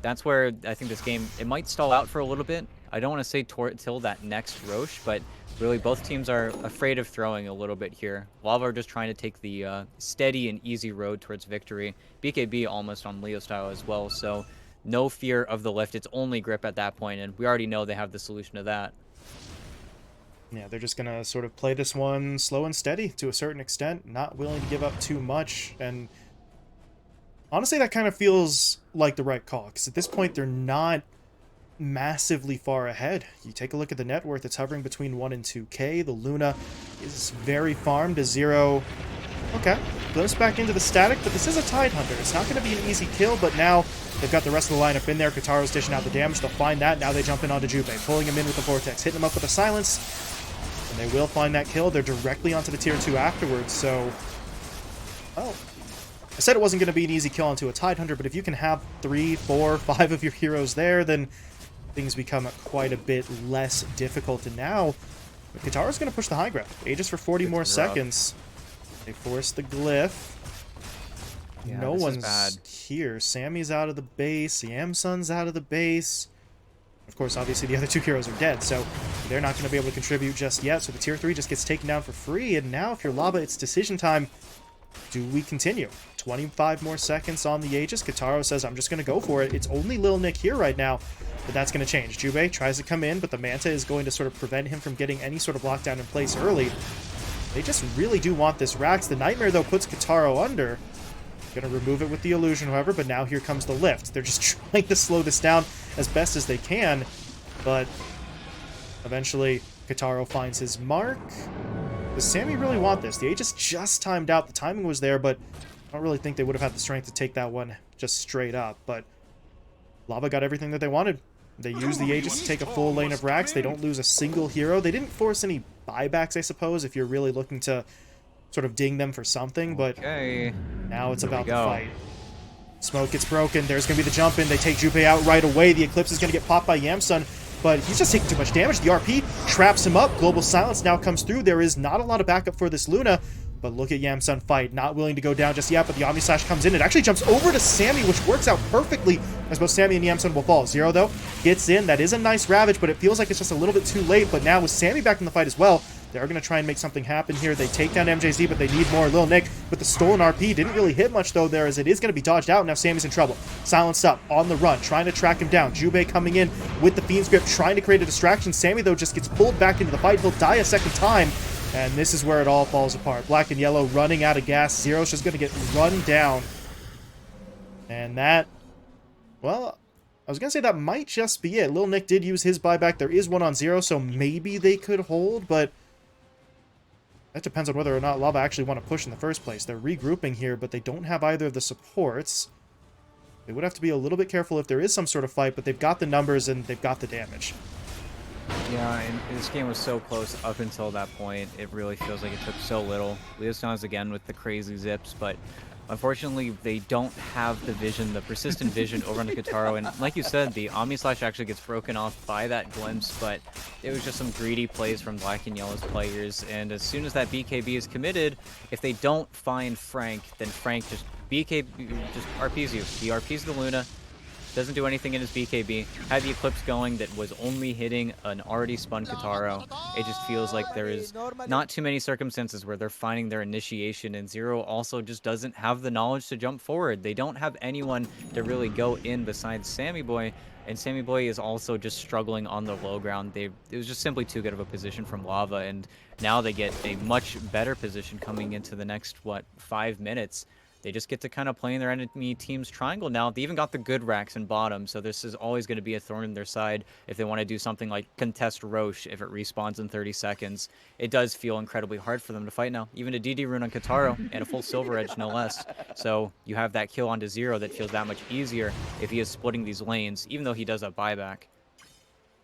that's where I think this game, it might stall out for a little bit. I don't want to say till that next Roche, but really both teams are afraid of throwing a little bit here. Lava are just trying to take the steady and easy road towards victory. BKB almost on Leo style as well, so no fear of the lift. It's only grip at that point, and we already know they have the solution to that. Yeah, they're just going to sort of play this one slow and steady to a certain extent, not willing to give up too much, and honestly, that kind of feels like the right call, because at this point, they're not massively far ahead. You take a look at the net worth, it's hovering between 1 and 2k. The Luna is very farmed, a 0. Okay, glimpse back into the static, but this is a Tide Hunter. It's not going to be an easy kill, but now they've got the rest of the lineup in there. Kataro's dishing out the damage. They'll find that. Now they jump in onto Jubei, pulling him in with the Vortex, hitting him up with a Silence, and they will find that kill. They're directly onto the tier 2 afterwards, so... well, I said it wasn't going to be an easy kill onto a Tide Hunter, but if you can have 3, 4, 5 of your heroes there, then things become quite a bit less difficult. And now, Kataro's going to push the high ground. Aegis for 40 more seconds. They force the glyph. Yeah, no one's bad. here. Sammy's out of the base. Yamsun's out of the base. Of course, obviously, the other 2 heroes are dead, so they're not going to be able to contribute just yet. So the tier 3 just gets taken down for free. And now, if you're Lava, it's decision time. Do we continue? 25 more seconds on the Aegis. Kataro says, I'm just going to go for it. It's only Lil Nick here right now, but that's going to change. Jubei tries to come in, but the Manta is going to sort of prevent him from getting any sort of lockdown in place early. They just really do want this Rax. The Nightmare, though, puts Kataro under. Going to remove it with the illusion, however, but now here comes the lift. They're just trying to slow this down as best as they can, but eventually Kataro finds his mark. Does Sammy really want this? The Aegis just timed out. The timing was there, but I don't really think they would have had the strength to take that one just straight up. But Lava got everything that they wanted. They used the Aegis to take a full lane of Rax. They don't lose a single hero. They didn't force any buybacks, I suppose, if you're really looking to sort of ding them for something. But now it's about the fight. Smoke gets broken. There's going to be the jump in. They take Jubei out right away. The Eclipse is going to get popped by Yamsun, but he's just taking too much damage. The RP traps him up. Global Silence now comes through. There is not a lot of backup for this Luna, but look at Yamsun fight. Not willing to go down just yet, but the Omni Slash comes in. It actually jumps over to Sammy, which works out perfectly, as both Sammy and Yamsun will fall. Zero, though, gets in. That is a nice Ravage, but it feels like it's just a little bit too late. But now with Sammy back in the fight as well, they're going to try and make something happen here. They take down MJZ, but they need more. Lil Nick with the stolen RP. Didn't really hit much, though, there, as it is going to be dodged out. Now Sammy's in trouble. Silenced up, on the run, trying to track him down. Jubei coming in with the Fiend's Grip, trying to create a distraction. Sammy, though, just gets pulled back into the fight. He'll die a second time, and this is where it all falls apart. Black and Yellow running out of gas. Zero's just going to get run down. And that, well, I was going to say that might just be it. Lil Nick did use his buyback. There is one on Zero, so maybe they could hold, but that depends on whether or not Lava actually want to push in the first place. They're regrouping here, but they don't have either of the supports. They would have to be a little bit careful if there is some sort of fight, but they've got the numbers and they've got the damage. Yeah, and this game was so close up until that point. It really feels like it took so little. Leoston's again with the crazy zips, but unfortunately they don't have the vision, the persistent vision over on the Kataro. And like you said, the Omni Slash actually gets broken off by that glimpse, but it was just some greedy plays from Black and Yellow's players. And as soon as that BKB is committed, if they don't find Frank, then Frank just just RPs you. He RPs the Luna, doesn't do anything in his BKB, had the Eclipse going that was only hitting an already spun Kataro. It just feels like there is not too many circumstances where they're finding their initiation, and Zero also just doesn't have the knowledge to jump forward. They don't have anyone to really go in besides Sammy Boy, and Sammy Boy is also just struggling on the low ground. It was just simply too good of a position from Lava, and now they get a much better position coming into the next, 5 minutes. They just get to kind of play in their enemy team's triangle now. They even got the good racks in bottom, so this is always going to be a thorn in their side if they want to do something like contest Roche if it respawns in 30 seconds. It does feel incredibly hard for them to fight now. Even a DD rune on Kataro and a full Silver Edge, no less. So you have that kill onto Zero that feels that much easier if he is splitting these lanes, even though he does have buyback.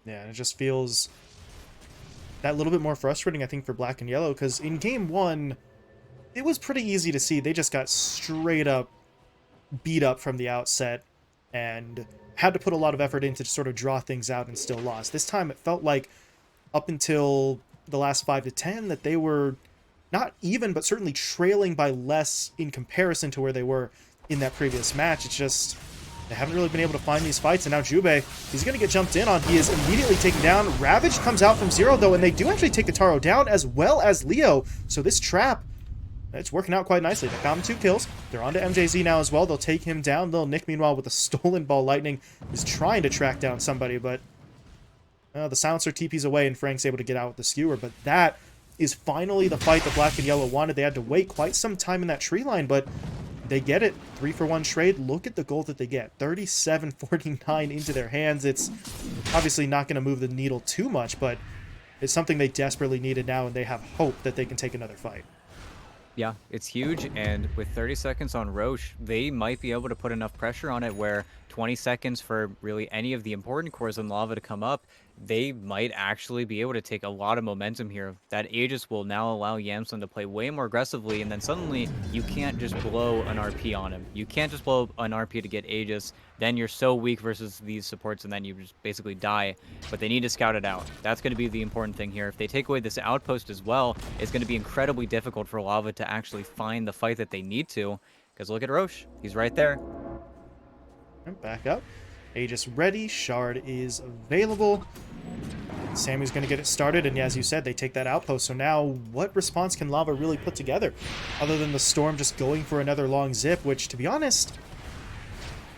Yeah, and it just feels that little bit more frustrating, I think, for Black and Yellow, because in game one, it was pretty easy to see they just got straight up beat up from the outset and had to put a lot of effort in to sort of draw things out and still lost. This time it felt like up until the last 5 to 10 that they were not even, but certainly trailing by less in comparison to where they were in that previous match. It's just they haven't really been able to find these fights, and now Jubei, he's going to get jumped in on. He is immediately taken down. Ravage comes out from Zero, though, and they do actually take Kataro down as well as Leo. So this trap, it's working out quite nicely. They found 2 kills. They're on to MJZ now as well. They'll take him down. Little Nick, meanwhile, with a stolen ball lightning, is trying to track down somebody, but the silencer TP's away, and Frank's able to get out with the skewer. But that is finally the fight that Black and Yellow wanted. They had to wait quite some time in that tree line, but they get it. 3-for-1 trade. Look at the gold that they get. 37-49 into their hands. It's obviously not going to move the needle too much, but it's something they desperately needed now, and they have hope that they can take another fight. Yeah, it's huge, and with 30 seconds on Roche, they might be able to put enough pressure on it where 20 seconds for really any of the important cores in Lava to come up, they might actually be able to take a lot of momentum here. That Aegis will now allow Yamsun to play way more aggressively, and then suddenly you can't just blow an RP on him. You can't just blow an RP to get Aegis, then you're so weak versus these supports, and then you just basically die. But they need to scout it out. That's going to be the important thing here. If they take away this outpost as well, it's going to be incredibly difficult for Lava to actually find the fight that they need to, because look at Roche. He's right there. Back up. Aegis ready. Shard is available. Sammy's going to get it started, and as you said, they take that outpost. So now, what response can Lava really put together? Other than the Storm just going for another long zip, which, to be honest,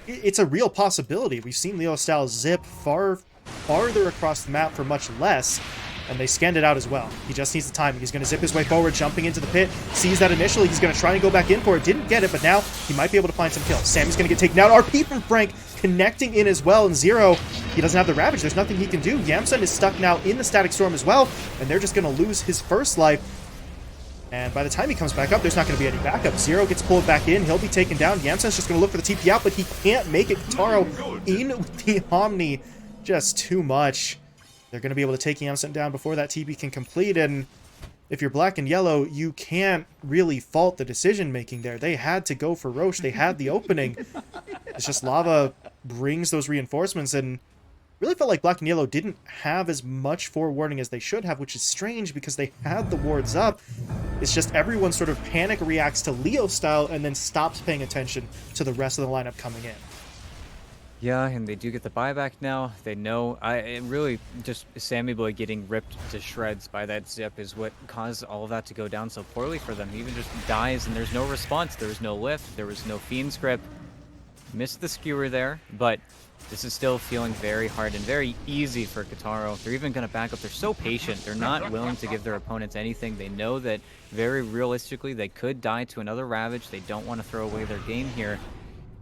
it's a real possibility. We've seen Leo Style zip farther across the map for much less, and they scanned it out as well. He just needs the timing. He's going to zip his way forward, jumping into the pit. Sees that initially. He's going to try and go back in for it. Didn't get it, but now he might be able to find some kills. Sammy's going to get taken out. RP from Frank connecting in as well. And Zero, he doesn't have the Ravage. There's nothing he can do. Yamsun is stuck now in the Static Storm as well, and they're just going to lose his first life. And by the time he comes back up, there's not going to be any backup. Zero gets pulled back in. He'll be taken down. Yamsun's just going to look for the TP out, but he can't make it. Kataro in with the Omni. Just too much. They're going to be able to take Yamsun down before that TP can complete, and if you're Black and Yellow, you can't really fault the decision-making there. They had to go for Roche. They had the opening. It's just Lava brings those reinforcements, and really felt like Black and Yellow didn't have as much forewarning as they should have, which is strange because they had the wards up. It's just everyone sort of panic reacts to Leo style and then stops paying attention to the rest of the lineup coming in. Yeah, and they do get the buyback now. They know. It really just Sammy Boy getting ripped to shreds by that zip is what caused all of that to go down so poorly for them. He even just dies, and there's no response. There was no lift. There was no Fiend's Grip. Missed the skewer there, but this is still feeling very hard and very easy for Kataro. They're even going to back up. They're so patient. They're not willing to give their opponents anything. They know that very realistically they could die to another Ravage. They don't want to throw away their game here.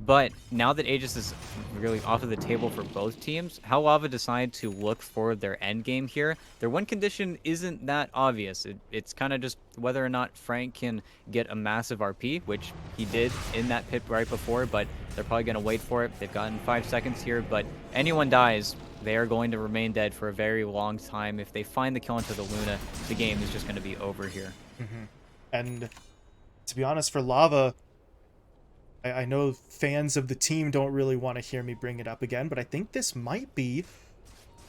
But now that Aegis is really off of the table for both teams, how Lava decide to look for their end game here, their win condition isn't that obvious. It's kind of just whether or not Frank can get a massive RP, which he did in that pit right before, but they're probably going to wait for it. They've gotten 5 seconds here, but anyone dies, they are going to remain dead for a very long time. If they find the kill into the Luna, the game is just going to be over here. And to be honest, for Lava, I know fans of the team don't really want to hear me bring it up again, but I think this might be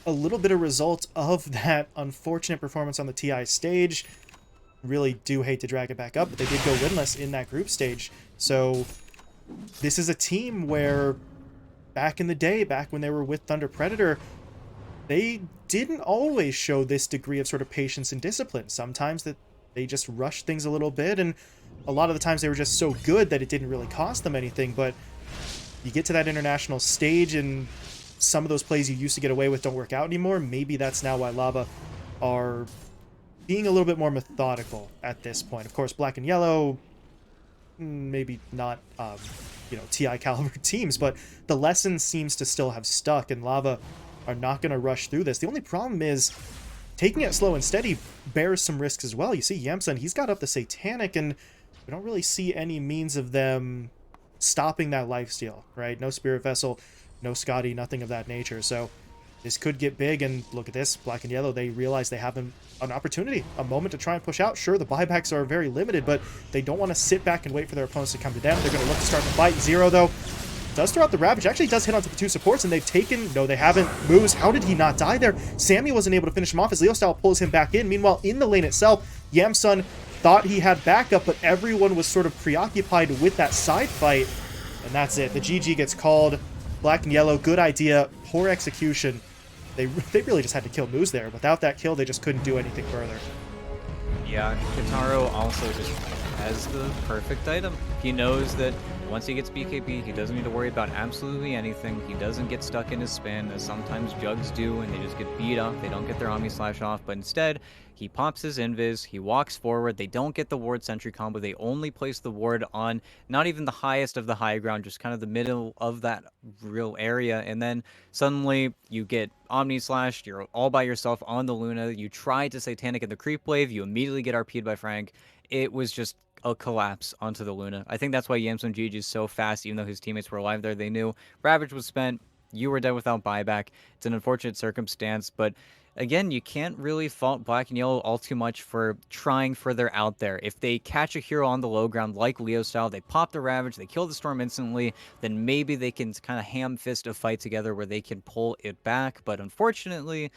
a little bit of result of that unfortunate performance on the TI stage. Really do hate to drag it back up, but they did go winless in that group stage. So this is a team where back in the day, back when they were with Thunder Predator, they didn't always show this degree of sort of patience and discipline. Sometimes that they just rushed things a little bit, and a lot of the times they were just so good that it didn't really cost them anything. But you get to that international stage, and some of those plays you used to get away with don't work out anymore. Maybe that's now why Lava are being a little bit more methodical at this point. Of course, Black and Yellow, maybe not, TI caliber teams, but the lesson seems to still have stuck, and Lava are not going to rush through this. The only problem is taking it slow and steady bears some risks as well. You see Yamsun, he's got up the Satanic, and we don't really see any means of them stopping that lifesteal, right? No Spirit Vessel, no Scotty, nothing of that nature. So this could get big, and look at this. Black and Yellow, they realize they have an opportunity, a moment to try and push out. Sure, the buybacks are very limited, but they don't want to sit back and wait for their opponents to come to them. They're going to look to start the fight. Zero, though, does throw out the Ravage. Actually does hit onto the two supports, and they've taken... No, they haven't. Moves. How did he not die there? Sammy wasn't able to finish him off as Leo Style pulls him back in. Meanwhile, in the lane itself, Yamsun thought he had backup, but everyone was sort of preoccupied with that side fight, and that's it. The GG gets called. Black and Yellow, good idea, poor execution. They really just had to kill Moose there. Without that kill, they just couldn't do anything further. Yeah, Kitaro also just has the perfect item. He knows that once he gets BKB, he doesn't need to worry about absolutely anything. He doesn't get stuck in his spin, as sometimes Jugs do, and they just get beat up. They don't get their Omni Slash off, but instead, he pops his Invis, he walks forward, they don't get the ward sentry combo, they only place the ward on not even the highest of the high ground, just kind of the middle of that real area, and then suddenly you get Omni Slash, you're all by yourself on the Luna, you try to Satanic in the creep wave, you immediately get RP'd by Frank. It was just a collapse onto the Luna. I think that's why Yamsun GG is so fast, even though his teammates were alive there. They knew Ravage was spent, you were dead without buyback. It's an unfortunate circumstance, but again, you can't really fault Black and Yellow all too much for trying further out there. If they catch a hero on the low ground like Leo style, they pop the Ravage, they kill the Storm instantly, then maybe they can kind of ham fist a fight together where they can pull it back. But unfortunately,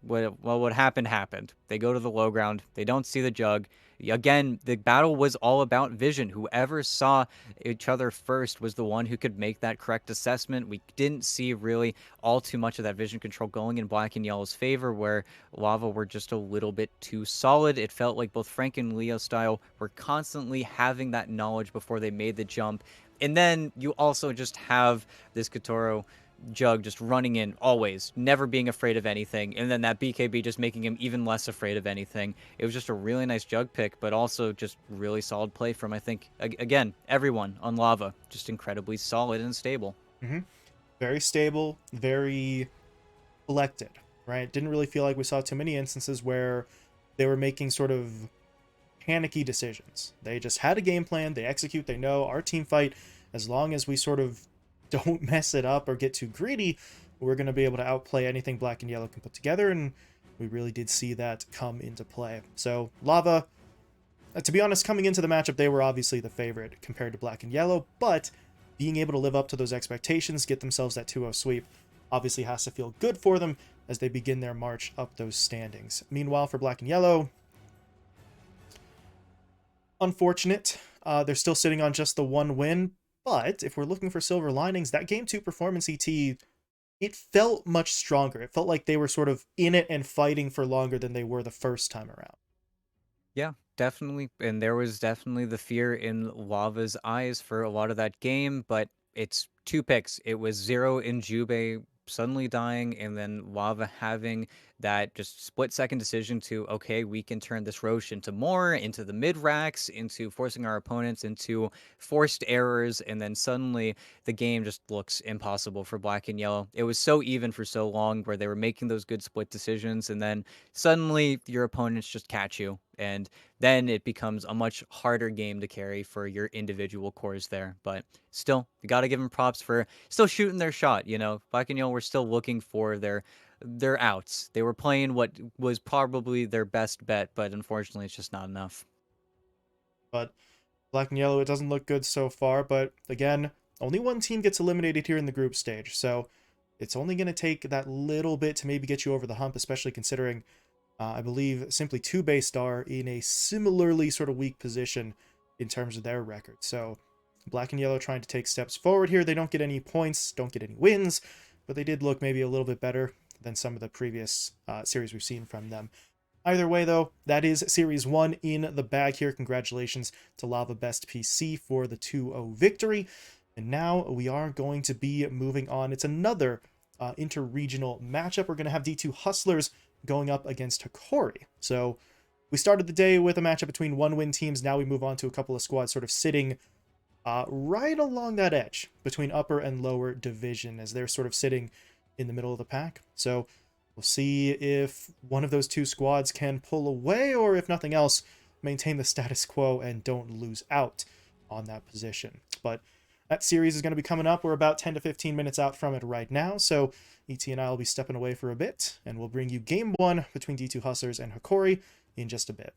what happened. They go to the low ground. They don't see the Jug. Again, the battle was all about vision. Whoever saw each other first was the one who could make that correct assessment. We didn't see really all too much of that vision control going in Black and Yellow's favor, where Lava were just a little bit too solid. It felt like both Frank and Leo style were constantly having that knowledge before they made the jump. And then you also just have this Katoro Jug just running in always, never being afraid of anything, and then that BKB just making him even less afraid of anything. It was just a really nice Jug pick, but also just really solid play from, I think, again, everyone on Lava. Just incredibly solid and stable. Very stable, very collected, right? Didn't really feel like we saw too many instances where they were making sort of panicky decisions. They just had a game plan, they execute, they know our team fight, as long as we sort of don't mess it up or get too greedy, we're going to be able to outplay anything Black and Yellow can put together, and we really did see that come into play. So Lava, to be honest, coming into the matchup, they were obviously the favorite compared to Black and Yellow, but being able to live up to those expectations, get themselves that 2-0 sweep, obviously has to feel good for them as they begin their march up those standings. Meanwhile, for Black and Yellow, unfortunate. They're still sitting on just the one win, but if we're looking for silver linings, that Game 2 performance ET, it felt much stronger. It felt like they were sort of in it and fighting for longer than they were the first time around. Yeah, definitely. And there was definitely the fear in Lava's eyes for a lot of that game, but it's two picks. It was Zero and Jubei suddenly dying, and then Lava having that just split-second decision to, okay, we can turn this Roche into more, into the mid-racks, into forcing our opponents into forced errors, and then suddenly the game just looks impossible for Black and Yellow. It was so even for so long where they were making those good split decisions, and then suddenly your opponents just catch you, and then it becomes a much harder game to carry for your individual cores there. But still, you got to give them props for still shooting their shot. Black and Yellow were still looking for their outs. They were playing what was probably their best bet, but unfortunately, it's just not enough. But Black and Yellow, it doesn't look good so far, but again, only one team gets eliminated here in the group stage, so it's only going to take that little bit to maybe get you over the hump, especially considering, I believe, simply 2 based are in a similarly sort of weak position in terms of their record. So Black and Yellow trying to take steps forward here. They don't get any points, don't get any wins, but they did look maybe a little bit better than some of the previous series we've seen from them. Either way, though, that is Series 1 in the bag here. Congratulations to Lava BestPC for the 2-0 victory. And now we are going to be moving on. It's another interregional matchup. We're going to have D2 Hustlers going up against Hikori. So we started the day with a matchup between one-win teams. Now we move on to a couple of squads sort of sitting right along that edge between upper and lower division, as they're sort of sitting in the middle of the pack. So we'll see if one of those two squads can pull away, or if nothing else, maintain the status quo and don't lose out on that position. But that series is going to be coming up. We're about 10 to 15 minutes out from it right now, so ET and I will be stepping away for a bit, and we'll bring you game one between D2 Hustlers and Hikori in just a bit.